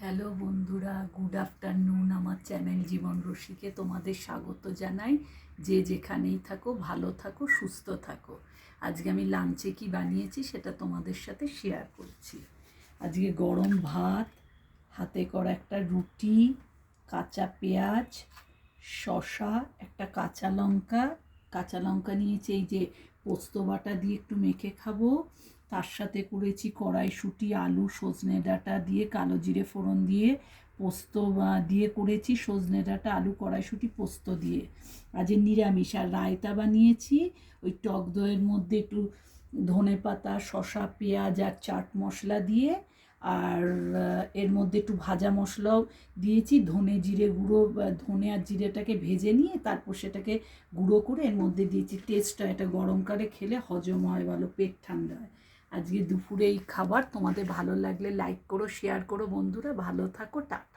Hello বন্ধুরা, good afternoon. আমার channel জীবন রসিকে তোমাদের স্বাগত জানাই। যে যেখানেই থাকো ভালো থাকো, সুস্থ থাকো। আজকে আমি লাঞ্চে কি বানিয়েছি সেটা তোমাদের সাথে শেয়ার করছি। আজকে গরম ভাত, হাতে করা একটা রুটি, কাঁচা পেঁয়াজ, শসা, একটা কাঁচা লঙ্কা নিয়েছি এই যে পোস্ত বাটা দিয়ে একটু মেখে খাবো। তার সাথে করেছি কড়াইশুঁটি, আলু, সজনে ডাঁটা দিয়ে কালো জিরে ফোড়ন দিয়ে পোস্ত দিয়ে করেছি, সজনে ডাঁটা, আলু, কড়াইশুঁটি, পোস্ত দিয়ে। আজ নিরামিষ। আর রায়তা বানিয়েছি ওই টক দইয়ের মধ্যে একটু ধনে পাতা, শসা, পেঁয়াজ আর চাট মশলা দিয়ে। আর এর মধ্যে একটু ভাজা মশলাও দিয়েছি, ধনে জিরে গুঁড়ো, ধনে আর জিরেটাকে ভেজে নিয়ে তারপর সেটাকে গুঁড়ো করে এর মধ্যে দিয়েছি। টেস্টটা এটা গরমকালে খেলে হজম হয় ভালো, পেট ঠান্ডা হয়। আজকে দুপুরে এই খাবার। তোমাদের ভালো লাগলে লাইক করো, শেয়ার করো বন্ধুরা। ভালো থাকো, টাটা।